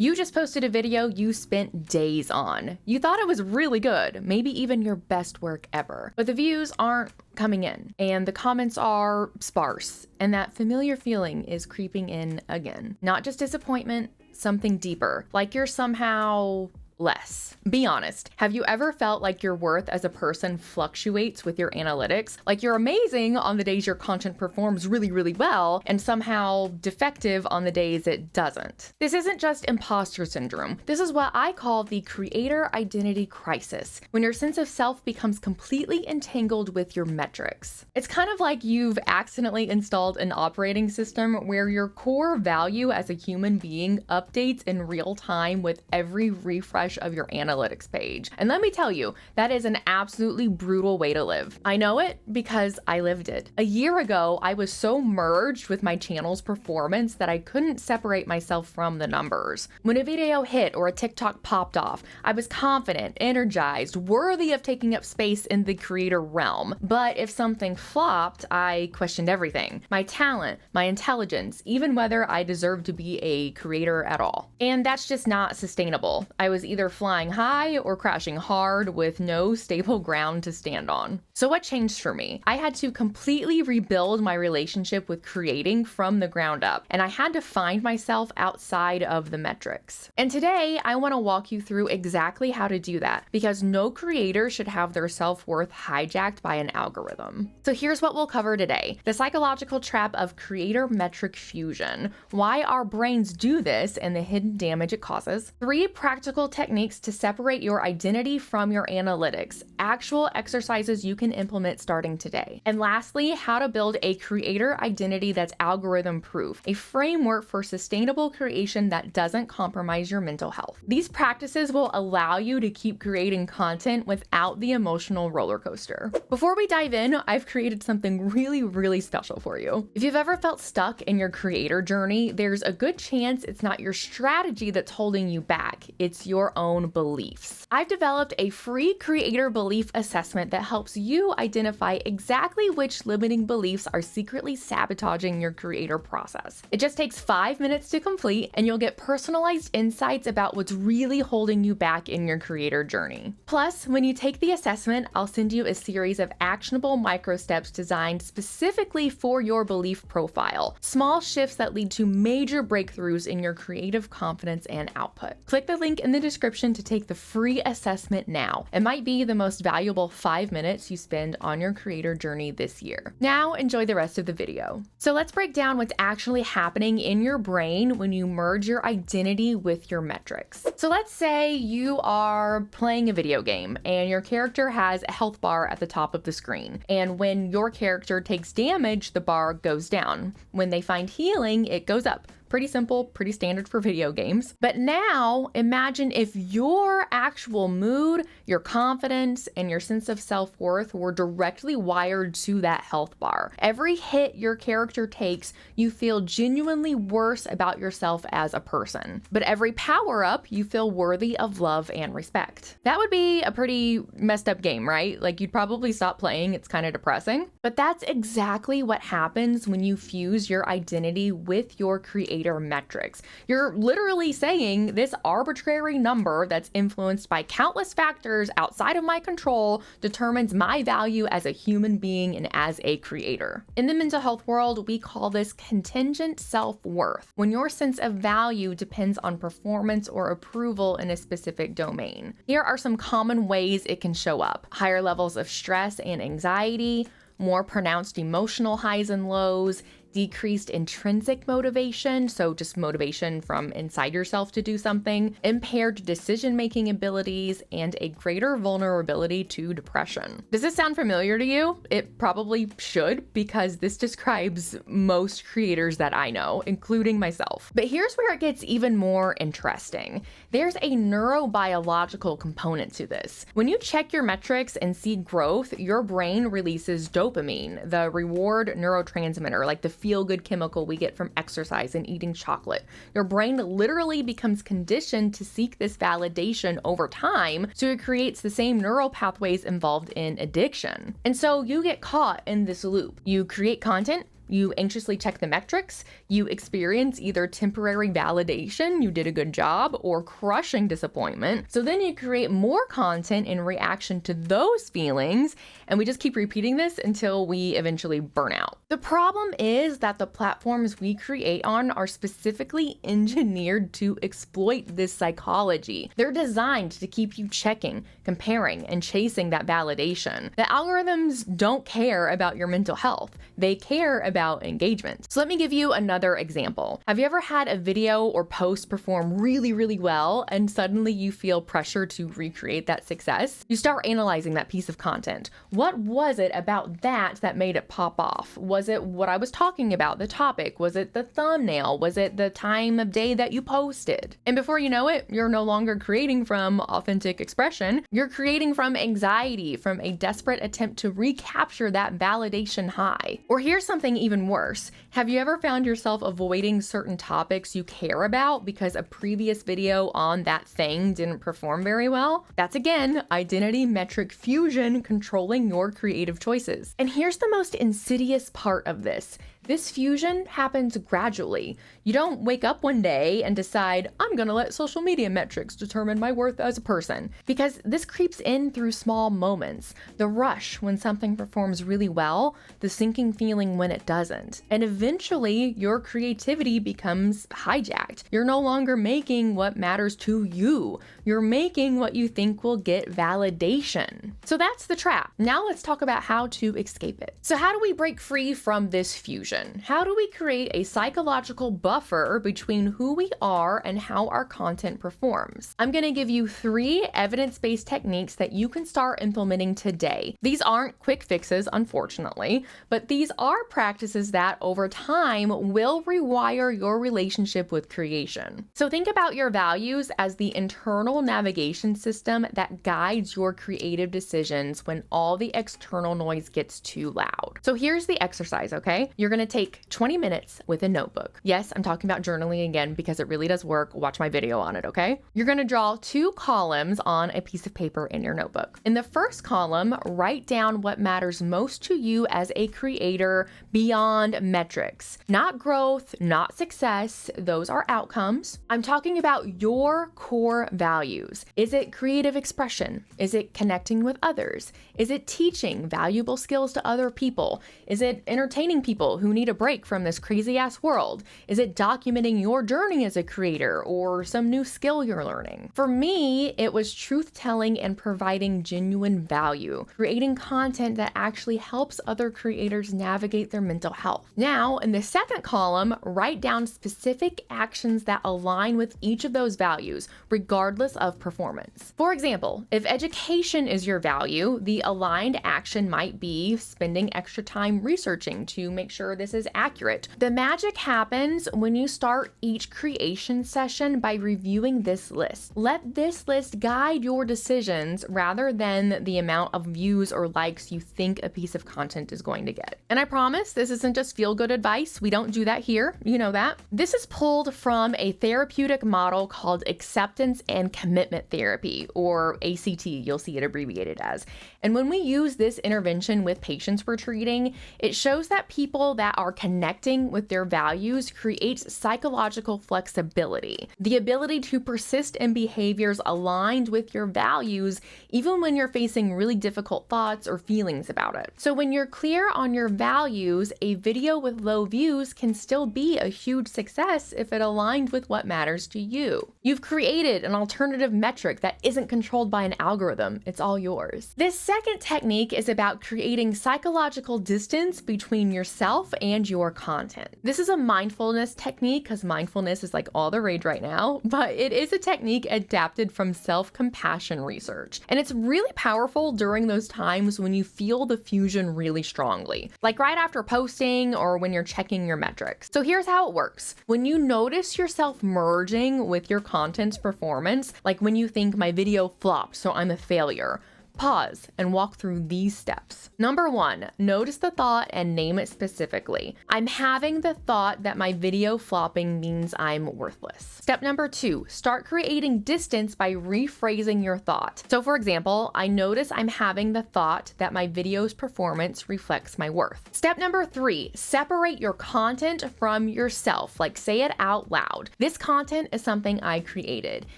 You just posted a video you spent days on. You thought it was really good, maybe even your best work ever. But the views aren't coming in, and the comments are sparse, and that familiar feeling is creeping in again. Not just disappointment, something deeper, like you're somehow less. Be honest, have you ever felt like your worth as a person fluctuates with your analytics? Like you're amazing on the days your content performs really, really well, and somehow defective on the days it doesn't. This isn't just imposter syndrome. This is what I call the creator identity crisis, when your sense of self becomes completely entangled with your metrics. It's kind of like you've accidentally installed an operating system where your core value as a human being updates in real time with every refresh of your analytics page. And let me tell you, that is an absolutely brutal way to live. I know it because I lived it. A year ago, I was so merged with my channel's performance that I couldn't separate myself from the numbers. When a video hit or a TikTok popped off, I was confident, energized, worthy of taking up space in the creator realm. But if something flopped, I questioned everything. My talent, my intelligence, even whether I deserved to be a creator at all. And that's just not sustainable. I was either flying high or crashing hard with no stable ground to stand on. So what changed for me? I had to completely rebuild my relationship with creating from the ground up, and I had to find myself outside of the metrics. And today, I want to walk you through exactly how to do that, because no creator should have their self-worth hijacked by an algorithm. So here's what we'll cover today: the psychological trap of creator metric fusion, why our brains do this and the hidden damage it causes, 3 practical techniques to separate your identity from your analytics, actual exercises you can implement starting today. And lastly, how to build a creator identity that's algorithm proof, a framework for sustainable creation that doesn't compromise your mental health. These practices will allow you to keep creating content without the emotional roller coaster. Before we dive in, I've created something really, really special for you. If you've ever felt stuck in your creator journey, there's a good chance it's not your strategy that's holding you back, it's your own beliefs. I've developed a free creator belief assessment that helps you identify exactly which limiting beliefs are secretly sabotaging your creator process. It just takes 5 minutes to complete, and you'll get personalized insights about what's really holding you back in your creator journey. Plus, when you take the assessment, I'll send you a series of actionable micro steps designed specifically for your belief profile. Small shifts that lead to major breakthroughs in your creative confidence and output. Click the link in the description to take the free assessment now. It might be the most valuable 5 minutes you spend on your creator journey this year. Now enjoy the rest of the video. So let's break down what's actually happening in your brain when you merge your identity with your metrics. So let's say you are playing a video game and your character has a health bar at the top of the screen. And when your character takes damage, the bar goes down. When they find healing, it goes up. Pretty simple, pretty standard for video games. But now imagine if your actual mood, your confidence, and your sense of self-worth were directly wired to that health bar. Every hit your character takes, you feel genuinely worse about yourself as a person. But every power-up, you feel worthy of love and respect. That would be a pretty messed up game, right? Like you'd probably stop playing, it's kind of depressing. But that's exactly what happens when you fuse your identity with your creator metrics. You're literally saying this arbitrary number that's influenced by countless factors outside of my control determines my value as a human being and as a creator. In the mental health world, we call this contingent self-worth, when your sense of value depends on performance or approval in a specific domain. Here are some common ways it can show up: higher levels of stress and anxiety, more pronounced emotional highs and lows, decreased intrinsic motivation, so just motivation from inside yourself to do something, impaired decision-making abilities, and a greater vulnerability to depression. Does this sound familiar to you? It probably should, because this describes most creators that I know, including myself. But here's where it gets even more interesting. There's a neurobiological component to this. When you check your metrics and see growth, your brain releases dopamine, the reward neurotransmitter, like the feel-good chemical we get from exercise and eating chocolate. Your brain literally becomes conditioned to seek this validation over time, so it creates the same neural pathways involved in addiction. And so you get caught in this loop. You create content, You anxiously check the metrics, you experience either temporary validation, you did a good job, or crushing disappointment. So then you create more content in reaction to those feelings, and we just keep repeating this until we eventually burn out. The problem is that the platforms we create on are specifically engineered to exploit this psychology. They're designed to keep you checking, comparing, and chasing that validation. The algorithms don't care about your mental health. They care about engagement. So let me give you another example. Have you ever had a video or post perform really, really well, and suddenly you feel pressure to recreate that success? You start analyzing that piece of content. What was it about that made it pop off? Was it what I was talking about, the topic? Was it the thumbnail? Was it the time of day that you posted? And before you know it, you're no longer creating from authentic expression. You're creating from anxiety, from a desperate attempt to recapture that validation high. Or here's something even worse. Have you ever found yourself avoiding certain topics you care about because a previous video on that thing didn't perform very well? That's again, identity metric fusion controlling your creative choices. And here's the most insidious part of this. This fusion happens gradually. You don't wake up one day and decide, I'm gonna let social media metrics determine my worth as a person. Because this creeps in through small moments. The rush when something performs really well, the sinking feeling when it doesn't. And eventually, your creativity becomes hijacked. You're no longer making what matters to you. You're making what you think will get validation. So that's the trap. Now let's talk about how to escape it. So how do we break free from this fusion? How do we create a psychological buffer between who we are and how our content performs? I'm going to give you 3 evidence-based techniques that you can start implementing today. These aren't quick fixes, unfortunately, but these are practices that over time will rewire your relationship with creation. So think about your values as the internal navigation system that guides your creative decisions when all the external noise gets too loud. So here's the exercise, okay? You're going to take 20 minutes with a notebook. Yes, I'm talking about journaling again because it really does work. Watch my video on it, okay? You're going to draw 2 columns on a piece of paper in your notebook. In the first column, write down what matters most to you as a creator beyond metrics. Not growth, not success. Those are outcomes. I'm talking about your core values. Is it creative expression? Is it connecting with others? Is it teaching valuable skills to other people? Is it entertaining people who need a break from this crazy ass world? Is it documenting your journey as a creator or some new skill you're learning? For me, it was truth telling and providing genuine value, creating content that actually helps other creators navigate their mental health. Now, in the second column, write down specific actions that align with each of those values, regardless of performance. For example, if education is your value, the aligned action might be spending extra time researching to make sure this is accurate. The magic happens when you start each creation session by reviewing this list. Let this list guide your decisions rather than the amount of views or likes you think a piece of content is going to get. And I promise this isn't just feel-good advice. We don't do that here. You know that. This is pulled from a therapeutic model called acceptance and commitment therapy, or ACT, you'll see it abbreviated as. And when we use this intervention with patients we're treating, it shows that people that are connecting with their values creates psychological flexibility, the ability to persist in behaviors aligned with your values, even when you're facing really difficult thoughts or feelings about it. So when you're clear on your values, a video with low views can still be a huge success if it aligned with what matters to you. You've created an alternative metric that isn't controlled by an algorithm. It's all yours. This second technique is about creating psychological distance between yourself and your content. This is a mindfulness technique because mindfulness is like all the rage right now, but it is a technique adapted from self-compassion research. And it's really powerful during those times when you feel the fusion really strongly, like right after posting or when you're checking your metrics. So here's how it works. When you notice yourself merging with your content's performance, like when you think my video flopped, so I'm a failure, Pause and walk through these steps. Number 1, notice the thought and name it specifically. I'm having the thought that my video flopping means I'm worthless. Step number 2, start creating distance by rephrasing your thought. So for example, I notice I'm having the thought that my video's performance reflects my worth. Step number 3, separate your content from yourself, like say it out loud. This content is something I created.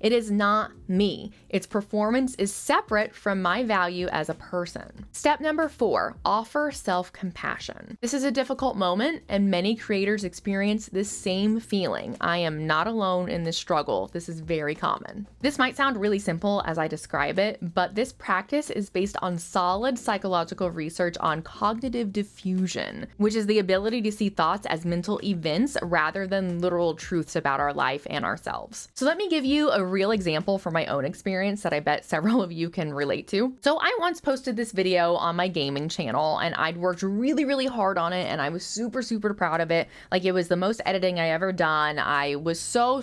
It is not me. Its performance is separate from my value as a person. Step number 4, offer self-compassion. This is a difficult moment, and many creators experience this same feeling. I am not alone in this struggle. This is very common. This might sound really simple as I describe it, but this practice is based on solid psychological research on cognitive diffusion, which is the ability to see thoughts as mental events rather than literal truths about our life and ourselves. So let me give you a real example from my own experience that I bet several of you can relate to. So I once posted this video on my gaming channel, and I'd worked really, really hard on it, and I was super, super proud of it. Like, it was the most editing I ever done. I was so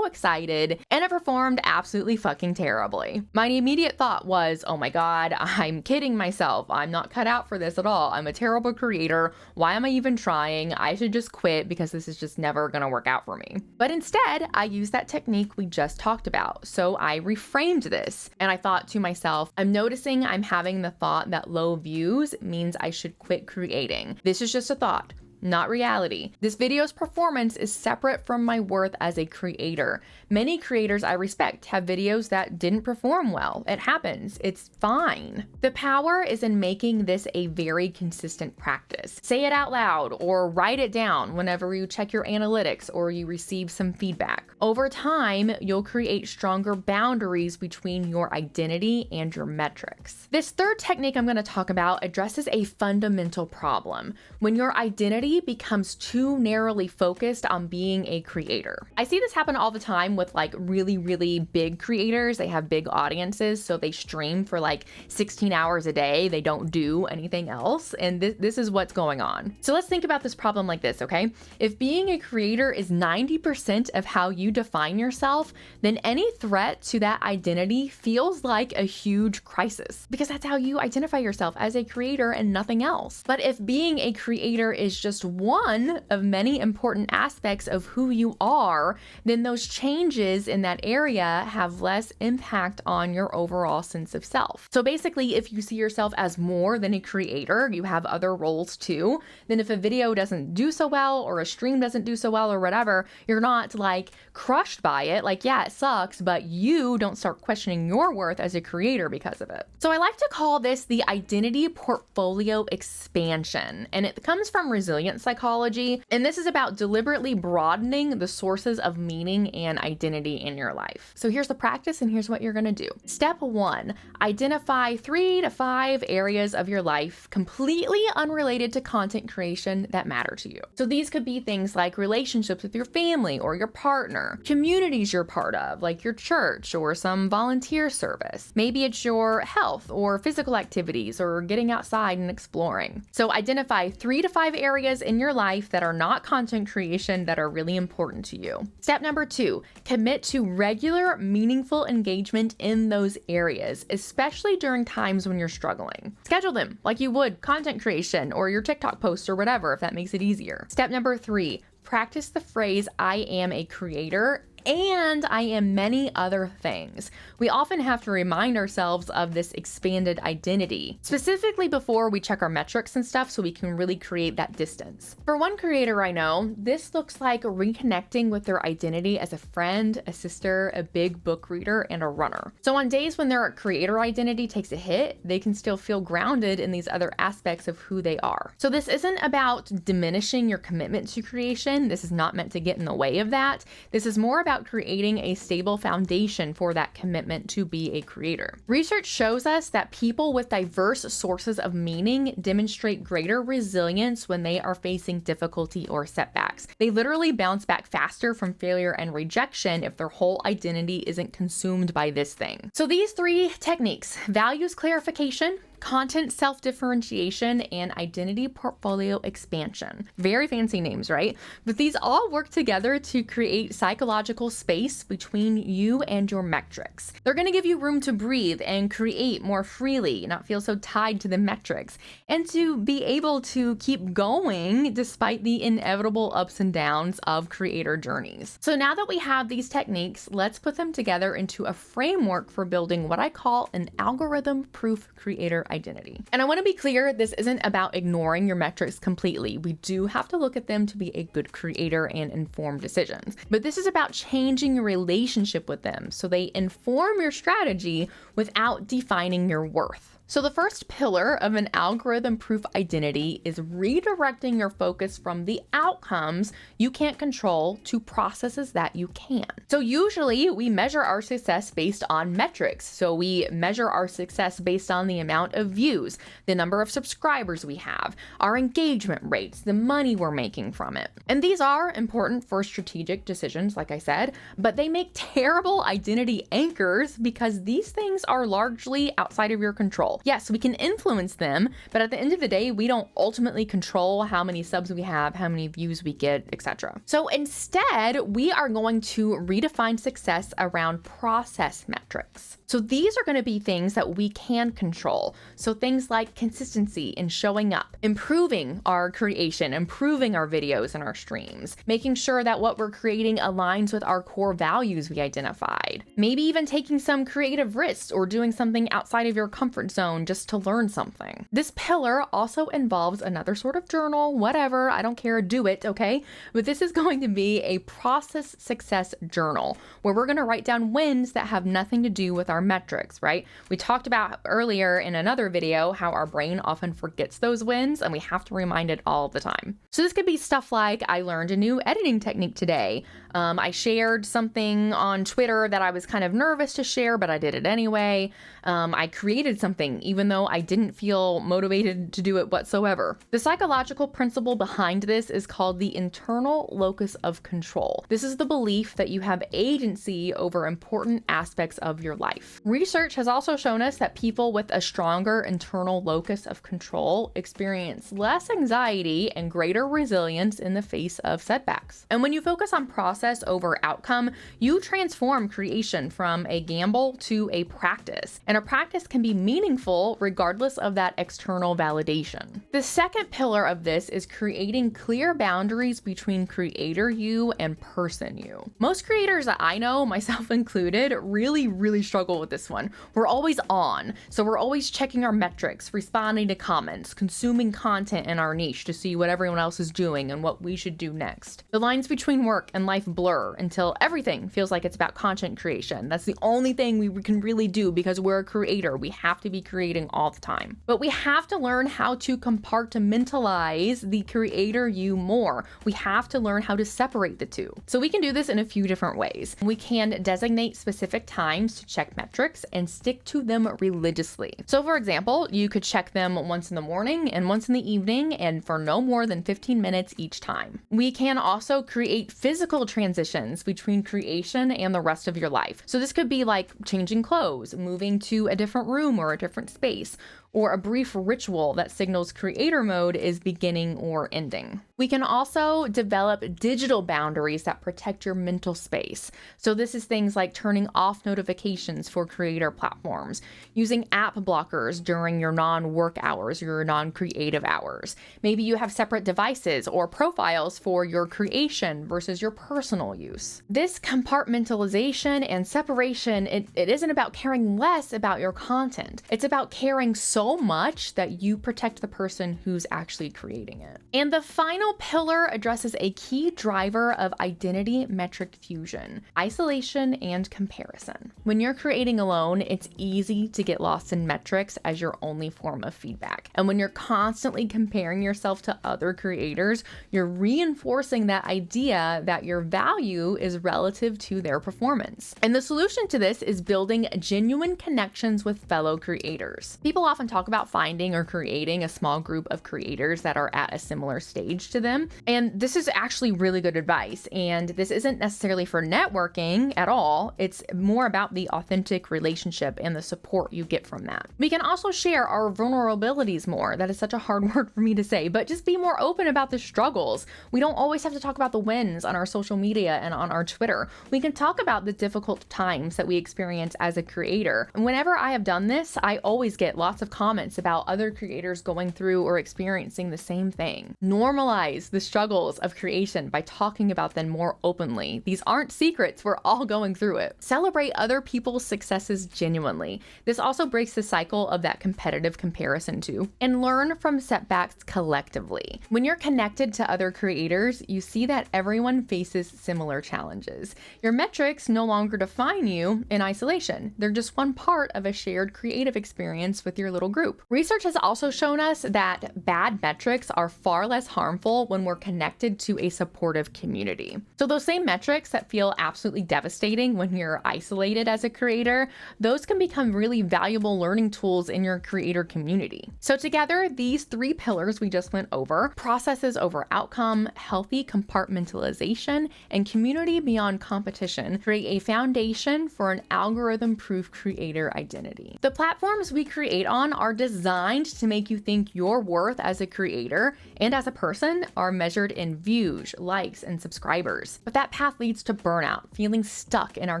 excited, and it performed absolutely fucking terribly. My immediate thought was, oh my God, I'm kidding myself. I'm not cut out for this at all. I'm a terrible creator. Why am I even trying? I should just quit because this is just never gonna work out for me. But instead, I used that technique we just talked about. So I reframed this, and I thought to myself, I'm noticing I'm having the thought that low views means I should quit creating. This is just a thought, not reality. This video's performance is separate from my worth as a creator. Many creators I respect have videos that didn't perform well. It happens. It's fine. The power is in making this a very consistent practice. Say it out loud or write it down whenever you check your analytics or you receive some feedback. Over time, you'll create stronger boundaries between your identity and your metrics. This third technique I'm going to talk about addresses a fundamental problem. When your identity becomes too narrowly focused on being a creator. I see this happen all the time with like really, really big creators. They have big audiences, so they stream for like 16 hours a day. They don't do anything else. And this is what's going on. So let's think about this problem like this, okay? If being a creator is 90% of how you define yourself, then any threat to that identity feels like a huge crisis, because that's how you identify yourself, as a creator and nothing else. But if being a creator is just one of many important aspects of who you are, then those changes in that area have less impact on your overall sense of self. So basically, if you see yourself as more than a creator, you have other roles too, then if a video doesn't do so well or a stream doesn't do so well or whatever, you're not like crushed by it. Like, yeah, it sucks, but you don't start questioning your worth as a creator because of it. So I like to call this the identity portfolio expansion, and it comes from resilience psychology, and this is about deliberately broadening the sources of meaning and identity in your life. So here's the practice, and here's what you're gonna do. Step 1, identify 3 to 5 areas of your life completely unrelated to content creation that matter to you. So these could be things like relationships with your family or your partner, communities you're part of, like your church or some volunteer service. Maybe it's your health or physical activities or getting outside and exploring. So identify 3 to 5 areas in your life that are not content creation that are really important to you. Step number 2, commit to regular, meaningful engagement in those areas, especially during times when you're struggling. Schedule them like you would content creation or your TikTok posts or whatever, if that makes it easier. Step number 3, practice the phrase, I am a creator and I am many other things. We often have to remind ourselves of this expanded identity, specifically before we check our metrics and stuff, so we can really create that distance. For one creator I know, this looks like reconnecting with their identity as a friend, a sister, a big book reader, and a runner. So on days when their creator identity takes a hit, they can still feel grounded in these other aspects of who they are. So this isn't about diminishing your commitment to creation. This is not meant to get in the way of that. This is more about creating a stable foundation for that commitment to be a creator. Research shows us that people with diverse sources of meaning demonstrate greater resilience when they are facing difficulty or setbacks. They literally bounce back faster from failure and rejection if their whole identity isn't consumed by this thing. So these 3 techniques: values clarification, content self-differentiation, and identity portfolio expansion. Very fancy names, right? But these all work together to create psychological space between you and your metrics. They're going to give you room to breathe and create more freely, not feel so tied to the metrics, and to be able to keep going despite the inevitable ups and downs of creator journeys. So now that we have these techniques, let's put them together into a framework for building what I call an algorithm-proof creator identity. And I want to be clear, this isn't about ignoring your metrics completely. We do have to look at them to be a good creator and inform decisions. But this is about changing your relationship with them so they inform your strategy without defining your worth. So the first pillar of an algorithm-proof identity is redirecting your focus from the outcomes you can't control to processes that you can. So usually we measure our success based on metrics. So we measure our success based on the amount of views, the number of subscribers we have, our engagement rates, the money we're making from it. And these are important for strategic decisions, like I said, but they make terrible identity anchors because these things are largely outside of your control. Yes, we can influence them, but at the end of the day, we don't ultimately control how many subs we have, how many views we get, etc. So instead, we are going to redefine success around process metrics. So these are going to be things that we can control. So things like consistency in showing up, improving our creation, improving our videos and our streams, making sure that what we're creating aligns with our core values we identified, maybe even taking some creative risks or doing something outside of your comfort zone just to learn something. This pillar also involves another sort of journal, whatever, I don't care, do it, okay? But this is going to be a process success journal where we're going to write down wins that have nothing to do with our metrics, right? We talked about earlier in another video how our brain often forgets those wins and we have to remind it all the time. So this could be stuff like, I learned a new editing technique today. I shared something on Twitter that I was kind of nervous to share, but I did it anyway. I created something even though I didn't feel motivated to do it whatsoever. The psychological principle behind this is called the internal locus of control. This is the belief that you have agency over important aspects of your life. Research has also shown us that people with a stronger internal locus of control experience less anxiety and greater resilience in the face of setbacks. And when you focus on process over outcome, you transform creation from a gamble to a practice. And a practice can be meaningful regardless of that external validation. The second pillar of this is creating clear boundaries between creator you and person you. Most creators that I know, myself included, really struggle with this one. We're always on, so we're always checking our metrics, responding to comments, consuming content in our niche to see what everyone else is doing and what we should do next. The lines between work and life blur until everything feels like it's about content creation. That's the only thing we can really do because we're a creator. We have to be creating all the time. But we have to learn how to compartmentalize the creator you more. We have to learn how to separate the two. So we can do this in a few different ways. We can designate specific times to check metrics and stick to them religiously. So for example, you could check them once in the morning and once in the evening and for no more than 15 minutes each time. We can also create physical transitions between creation and the rest of your life. So this could be like changing clothes, moving to a different room or a different space, or a brief ritual that signals creator mode is beginning or ending. We can also develop digital boundaries that protect your mental space. So this is things like turning off notifications for creator platforms, using app blockers during your non-work hours, your non-creative hours. Maybe you have separate devices or profiles for your creation versus your personal use. This compartmentalization and separation, it isn't about caring less about your content. It's about caring so much that you protect the person who's actually creating it. And the final pillar addresses a key driver of identity metric fusion: isolation and comparison. When you're creating alone, it's easy to get lost in metrics as your only form of feedback. And when you're constantly comparing yourself to other creators, you're reinforcing that idea that your value is relative to their performance. And the solution to this is building genuine connections with fellow creators. creators. People often talk about finding or creating a small group of creators that are at a similar stage to them. And this is actually really good advice. And this isn't necessarily for networking at all. It's more about the authentic relationship and the support you get from that. We can also share our vulnerabilities more. That is such a hard word for me to say, but just be more open about the struggles. We don't always have to talk about the wins on our social media and on our Twitter. We can talk about the difficult times that we experience as a creator. And whenever I have done this, I always get lots of comments about other creators going through or experiencing the same thing. Normalize the struggles of creation by talking about them more openly. These aren't secrets. We're all going through it. Celebrate other people's successes genuinely. This also breaks the cycle of that competitive comparison too. And learn from setbacks collectively. When you're connected to other creators, you see that everyone faces similar challenges. Your metrics no longer define you in isolation. They're just one part of a shared creative experience with your little group. Research has also shown us that bad metrics are far less harmful when we're connected to a supportive community. So those same metrics that feel absolutely devastating when you're isolated as a creator, those can become really valuable learning tools in your creator community. So together, these three pillars we just went over, processes over outcome, healthy compartmentalization, and community beyond competition, create a foundation for an algorithm-proof creator identity. The platforms we create on are designed to make you think your worth as a creator and as a person are measured in views, likes, and subscribers. But that path leads to burnout, feeling stuck in our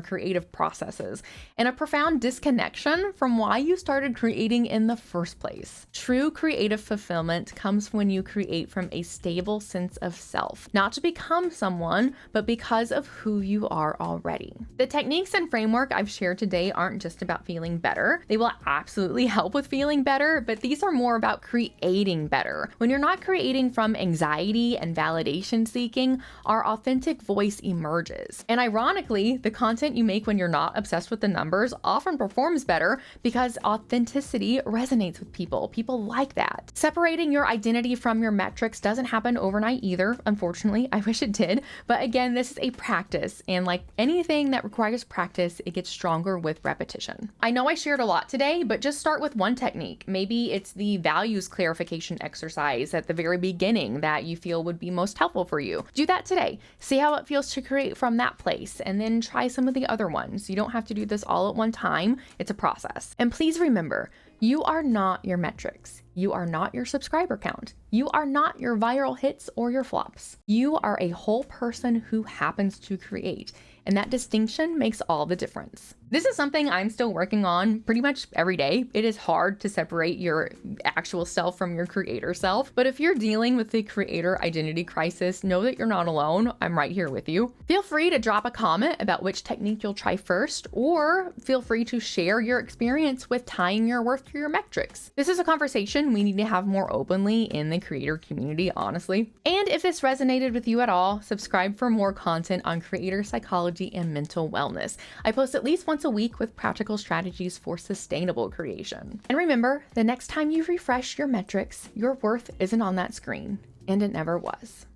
creative processes, and a profound disconnection from why you started creating in the first place. True creative fulfillment comes when you create from a stable sense of self, not to become someone, but because of who you are already. The techniques and framework I've shared today aren't just about feeling better. They will absolutely help with feeling better, but these are more about creating better. When you're not creating from anxiety and validation seeking, our authentic voice emerges. And ironically, the content you make when you're not obsessed with the numbers often performs better because authenticity resonates with people. People like that. Separating your identity from your metrics doesn't happen overnight either, unfortunately. I wish it did. But again, this is a practice, and like anything that requires practice, it gets stronger with repetition. I know I shared a lot today, but just start with one technique. Maybe it's the values clarification exercise at the very beginning that you feel would be most helpful for you. Do that today. See how it feels to create from that place, and then try some of the other ones. You don't have to do this all at one time. It's a process. And please remember, you are not your metrics. You are not your subscriber count. You are not your viral hits or your flops. You are a whole person who happens to create, and that distinction makes all the difference. This is something I'm still working on pretty much every day. It is hard to separate your actual self from your creator self, but if you're dealing with the creator identity crisis, know that you're not alone. I'm right here with you. Feel free to drop a comment about which technique you'll try first, or feel free to share your experience with tying your worth to your metrics. This is a conversation we need to have more openly in the creator community, honestly. And if this resonated with you at all, subscribe for more content on creator psychology and mental wellness. I post at least once a week with practical strategies for sustainable creation. And remember, the next time you refresh your metrics, your worth isn't on that screen, and it never was.